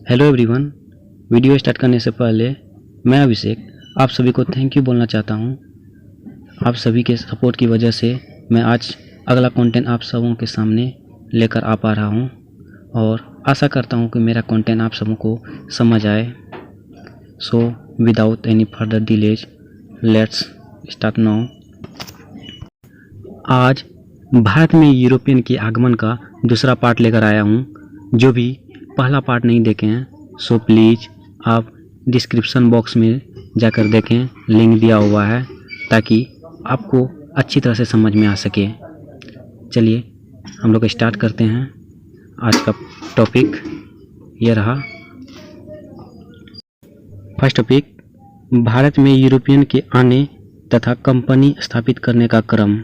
Hello everyone. Video start करने से पहले मैं अभिषेक आप सभी को थैंक यू बोलना चाहता हूं। आप सभी के सपोर्ट की वजह से मैं आज अगला कंटेंट आप सबों के सामने लेकर आ पा रहा हूं और आशा करता हूं कि मेरा कंटेंट आप सबों को समझ आए। So without any further delays let's start now. आज भारत में यूरोपियन के आगमन का दूसरा पार्ट लेकर आया हूं। जो भी पहला पार्ट नहीं देखे हैं सो प्लीज़ आप डिस्क्रिप्शन बॉक्स में जाकर देखें, लिंक दिया हुआ है ताकि आपको अच्छी तरह से समझ में आ सके। चलिए हम लोग स्टार्ट करते हैं। आज का टॉपिक ये रहा। फर्स्ट टॉपिक, भारत में यूरोपियन के आने तथा कंपनी स्थापित करने का क्रम।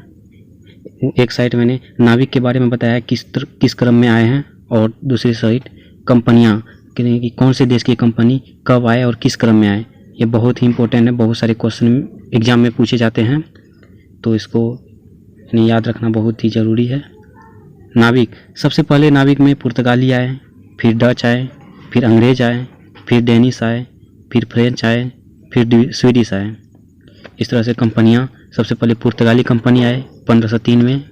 एक साइड मैंने नाविक के बारे में बताया किस क्रम में आए हैं, और दूसरी साइड कंपनियां कि कौन से देश की कंपनी कब आए और किस क्रम में आए। ये बहुत ही इंपॉर्टेंट है, बहुत सारे क्वेश्चन एग्जाम में पूछे जाते हैं, तो इसको याद रखना बहुत ही ज़रूरी है। नाविक, सबसे पहले नाविक में पुर्तगाली आए, फिर डच आए, फिर अंग्रेज आए, फिर डेनिश आए, फिर फ्रेंच आए, फिर स्वीडिश आए। इस तरह से कंपनियां, सबसे पहले पुर्तगाली कंपनी आए 1503 में,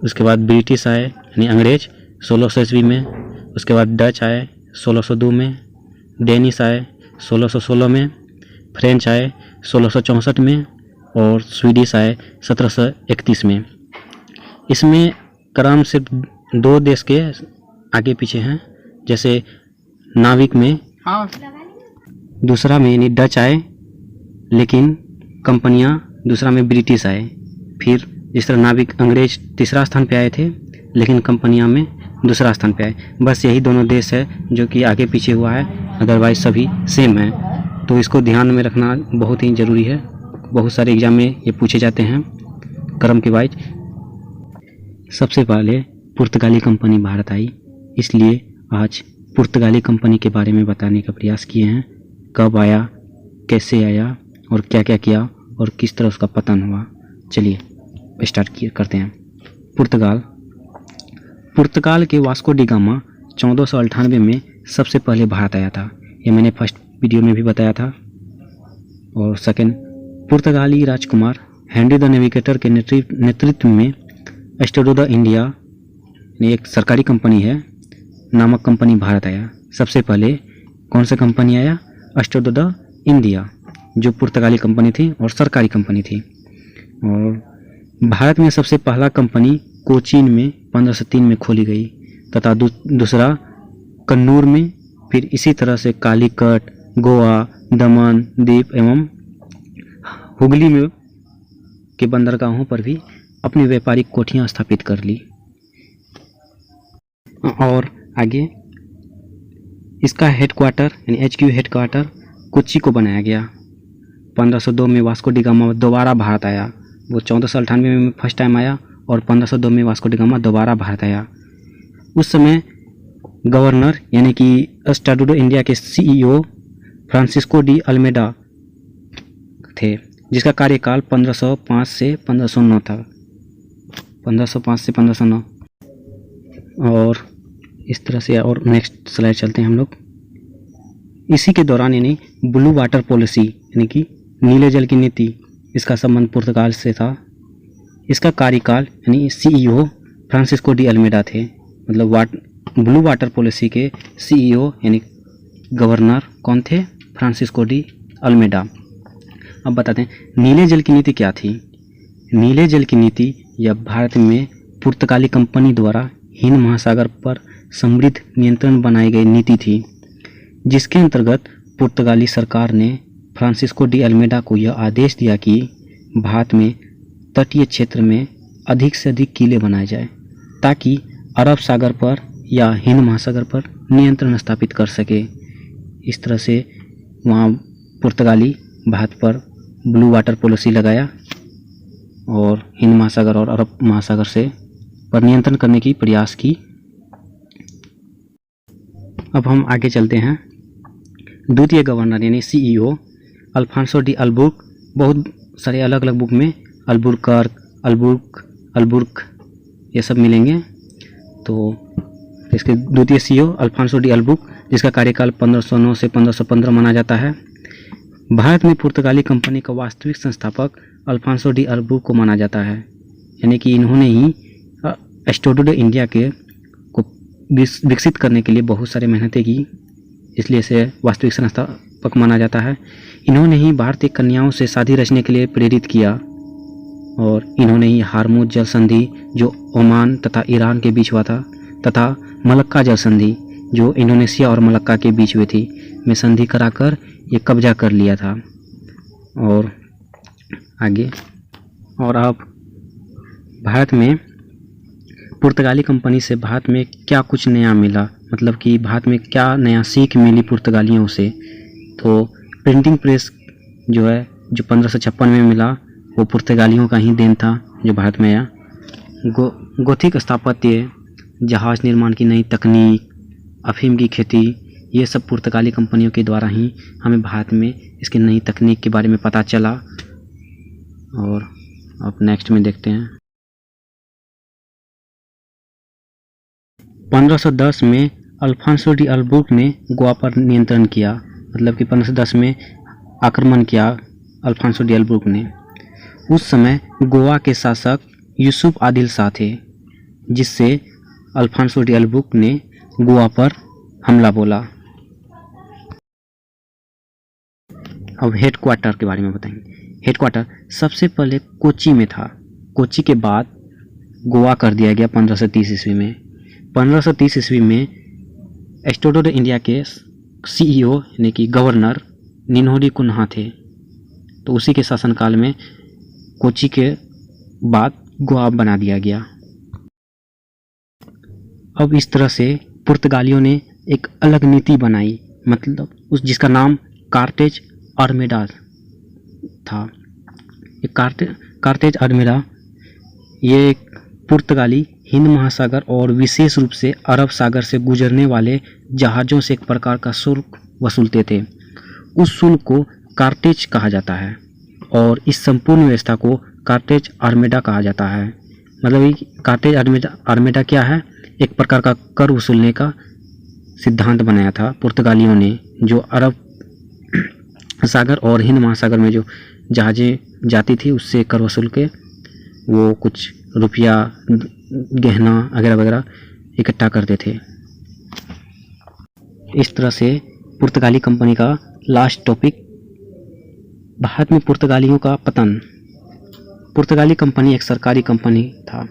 उसके बाद ब्रिटिश आए यानी अंग्रेज 1600 ईस्वी में, उसके बाद डच आए 1602 में, डेनिश आए 1616 में, फ्रेंच आए 1664 में और स्वीडिश आए 1731 में। इसमें क्रम सिर्फ दो देश के आगे पीछे हैं। जैसे नाविक में दूसरा में यानी डच आए, लेकिन कंपनियां दूसरा में ब्रिटिश आए। फिर जिस तरह नाविक अंग्रेज तीसरा स्थान पे आए थे, लेकिन कंपनियां में दूसरा स्थान पे आए। बस यही दोनों देश है जो कि आगे पीछे हुआ है, अदरवाइज सभी सेम है। तो इसको ध्यान में रखना बहुत ही ज़रूरी है। बहुत सारे एग्जाम में ये पूछे जाते हैं क्रम के वाइज। सबसे पहले पुर्तगाली कंपनी भारत आई, इसलिए आज पुर्तगाली कंपनी के बारे में बताने का प्रयास किए हैं। कब आया, कैसे आया और क्या क्या किया और किस तरह उसका पतन हुआ। चलिए स्टार्ट करते हैं। पुर्तगाल के वास्को डी गामा 1498 में सबसे पहले भारत आया था। ये मैंने फर्स्ट वीडियो में भी बताया था। और सेकंड, पुर्तगाली राजकुमार हेनरी द नेविगेटर के नेतृत्व में एस्टेडो द इंडिया, एक सरकारी कंपनी है, नामक कंपनी भारत आया। सबसे पहले कौन सा कंपनी आया? एस्टेडो द इंडिया, जो पुर्तगाली कंपनी थी और सरकारी कंपनी थी। और भारत में सबसे पहला कंपनी कोचीन में 1503 में खोली गई तथा दूसरा कन्नूर में। फिर इसी तरह से कालीकट, गोवा, दमन द्वीप एवं हुगली में के बंदरगाहों पर भी अपनी व्यापारिक कोठियां स्थापित कर ली। और आगे इसका हेडक्वार्टर यानी HQ हेडक्वार्टर कोच्चि को बनाया गया। 1502 में वास्को डी गामा दोबारा भारत आया। वो 1498 में फर्स्ट टाइम आया और 1502 में वास्को डी गामा दोबारा भारत आया। उस समय गवर्नर यानी कि एस्टेडो इंडिया के CEO फ्रांसिस्को डी अल्मेडा थे, जिसका कार्यकाल 1505 से 1509 था। 1505 से 1509। और इस तरह से, और नेक्स्ट स्लाइड चलते हैं हम लोग। इसी के दौरान यानी ब्लू वाटर पॉलिसी यानी कि नीले जल की नीति, इसका संबंध पुर्तगाल से था। इसका कार्यकाल यानी CEO फ्रांसिस्को डी अल्मेडा थे। मतलब ब्लू वाटर पॉलिसी के CEO यानी गवर्नर कौन थे? Francisco de Almeida. अब बताते हैं नीले जल की नीति क्या थी। नीले जल की नीति यह भारत में पुर्तगाली कंपनी द्वारा हिंद महासागर पर समृद्ध नियंत्रण बनाई गई नीति थी, जिसके अंतर्गत पुर्तगाली सरकार ने फ्रांसिस्को डी अल्मेडा को यह आदेश दिया कि भारत में तटीय क्षेत्र में अधिक से अधिक किले बनाए जाए, ताकि अरब सागर पर या हिंद महासागर पर नियंत्रण स्थापित कर सके। इस तरह से वहाँ पुर्तगाली भारत पर ब्लू वाटर पॉलिसी लगाया और हिंद महासागर और अरब महासागर से पर नियंत्रण करने की प्रयास की। अब हम आगे चलते हैं। द्वितीय गवर्नर यानी CEO अल्फांसो डी अल्बुर्क। बहुत सारे अलग अलग बुक में अल्बुर्क ये सब मिलेंगे। तो इसके द्वितीय सीईओ अल्फांसो डी अल्बुक, जिसका कार्यकाल 1509 से 1515 माना जाता है। भारत में पुर्तगाली कंपनी का वास्तविक संस्थापक अल्फांसो डी अल्बुक को माना जाता है, यानी कि इन्होंने ही एस्टोडो डे इंडिया के को विकसित करने के लिए बहुत सारी मेहनतें की, इसलिए इसे वास्तविक संस्थापक माना जाता है। इन्होंने ही भारतीय कन्याओं से शादी रचने के लिए प्रेरित किया और इन्होंने ही हारमूज जल संधि जो ओमान तथा ईरान के बीच हुआ था तथा मलक्का जल संधि जो इंडोनेशिया और मलक्का के बीच हुई थी में संधि कराकर ये कब्जा कर लिया था। और आगे और अब भारत में पुर्तगाली कंपनी से भारत में क्या कुछ नया मिला, मतलब कि भारत में क्या नया सीख मिली पुर्तगालियों से। तो प्रिंटिंग प्रेस जो है जो 1556 में मिला वो पुर्तगालियों का ही देन था जो भारत में आया। गोथिक स्थापत्य, जहाज निर्माण की नई तकनीक, अफीम की खेती, ये सब पुर्तगाली कंपनियों के द्वारा ही हमें भारत में इसकी नई तकनीक के बारे में पता चला। और अब नेक्स्ट में देखते हैं। 1510 में अल्फांसो डी अल्बुक ने गोवा पर नियंत्रण किया, मतलब कि 1510 में आक्रमण किया अल्फांसो डी अल्बुक ने। उस समय गोवा के शासक यूसुफ आदिल शाह थे, जिससे अल्फांसो डी अल्बुक ने गोवा पर हमला बोला। अब हेडक्वार्टर के बारे में बताएंगे। हेडक्वार्टर सबसे पहले कोच्चि में था, कोच्चि के बाद गोवा कर दिया गया 1530 ईस्वी में। 1530 ईस्वी में एस्टोडो डे इंडिया के सीईओ यानी कि गवर्नर निनोरी कुन्हा थे, तो उसी के शासनकाल में कोच्चि के बाद गोवा बना दिया गया। अब इस तरह से पुर्तगालियों ने एक अलग नीति बनाई, मतलब उस जिसका नाम कार्टेज आर्मेडा था। कार्टेज आर्मेडा ये एक पुर्तगाली हिंद महासागर और विशेष रूप से अरब सागर से गुजरने वाले जहाज़ों से एक प्रकार का शुल्क वसूलते थे। उस शुल्क को कार्टेज कहा जाता है और इस संपूर्ण व्यवस्था को कार्टेज आर्मेडा कहा जाता है। मतलब कार्टेज आर्मेडा क्या है? एक प्रकार का कर वसूलने का सिद्धांत बनाया था पुर्तगालियों ने, जो अरब सागर और हिंद महासागर में जो जहाज़ें जाती थी उससे कर वसूल के वो कुछ रुपया, गहना वगैरह वगैरह इकट्ठा करते थे। इस तरह से पुर्तगाली कंपनी का लास्ट टॉपिक, भारत में पुर्तगालियों का पतन। पुर्तगाली कंपनी एक सरकारी कंपनी था,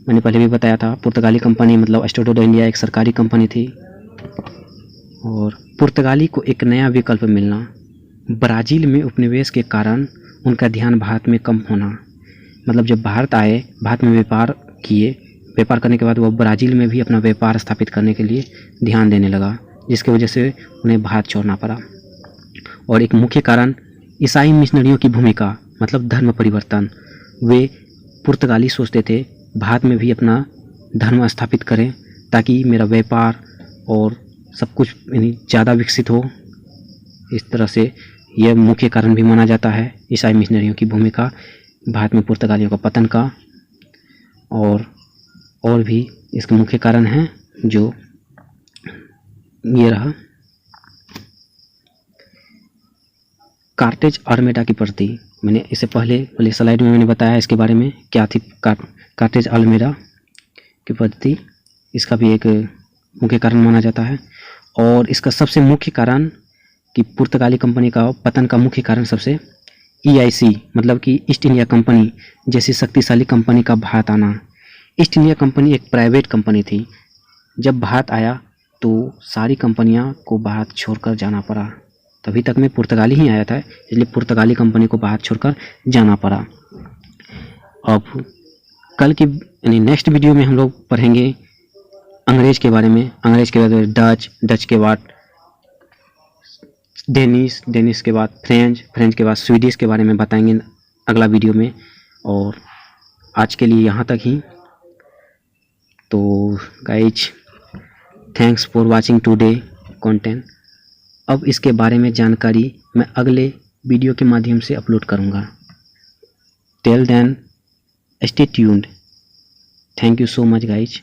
मैंने पहले भी बताया था। पुर्तगाली कंपनी मतलब एस्टोडो डे इंडिया एक सरकारी कंपनी थी। और पुर्तगाली को एक नया विकल्प मिलना, ब्राज़ील में उपनिवेश के कारण उनका ध्यान भारत में कम होना, मतलब जब भारत आए, भारत में व्यापार किए, व्यापार करने के बाद वो ब्राज़ील में भी अपना व्यापार स्थापित करने के लिए ध्यान देने लगा, जिसकी वजह से उन्हें भारत छोड़ना पड़ा। और एक मुख्य कारण ईसाई मिशनरियों की भूमिका, मतलब धर्म परिवर्तन। वे पुर्तगाली सोचते थे भारत में भी अपना धर्म स्थापित करें ताकि मेरा व्यापार और सब कुछ ज़्यादा विकसित हो। इस तरह से यह मुख्य कारण भी माना जाता है ईसाई मिशनरियों की भूमिका भारत में पुर्तगालियों का पतन का। और भी इसके मुख्य कारण हैं जो ये रहा। कार्टेज आर्मेडा की प्रति, मैंने इससे पहले स्लाइड में मैंने बताया इसके बारे में क्या थी कार्टेज आर्मेडा की प्रति, इसका भी एक मुख्य कारण माना जाता है। और इसका सबसे मुख्य कारण कि पुर्तगाली कंपनी का पतन का मुख्य कारण सबसे EIC मतलब कि ईस्ट इंडिया कंपनी जैसी शक्तिशाली कंपनी का भारत आना। ईस्ट इंडिया कंपनी एक प्राइवेट कंपनी थी, जब भारत आया तो सारी कंपनियां को भारत छोड़कर जाना पड़ा। तभी तक में पुर्तगाली ही आया था, इसलिए पुर्तगाली कंपनी को भारत छोड़कर जाना पड़ा। अब कल की यानी नेक्स्ट वीडियो में हम लोग पढ़ेंगे अंग्रेज के बारे में। अंग्रेज के बाद डच के बाद डेनिश के बाद फ्रेंच के बाद स्वीडिश के बारे में बताएंगे अगला वीडियो में। और आज के लिए यहाँ तक ही। तो guys, thanks for watching today content. अब इसके बारे में जानकारी मैं अगले वीडियो के माध्यम से अपलोड करूँगा। Till then stay tuned. Thank you so much guys.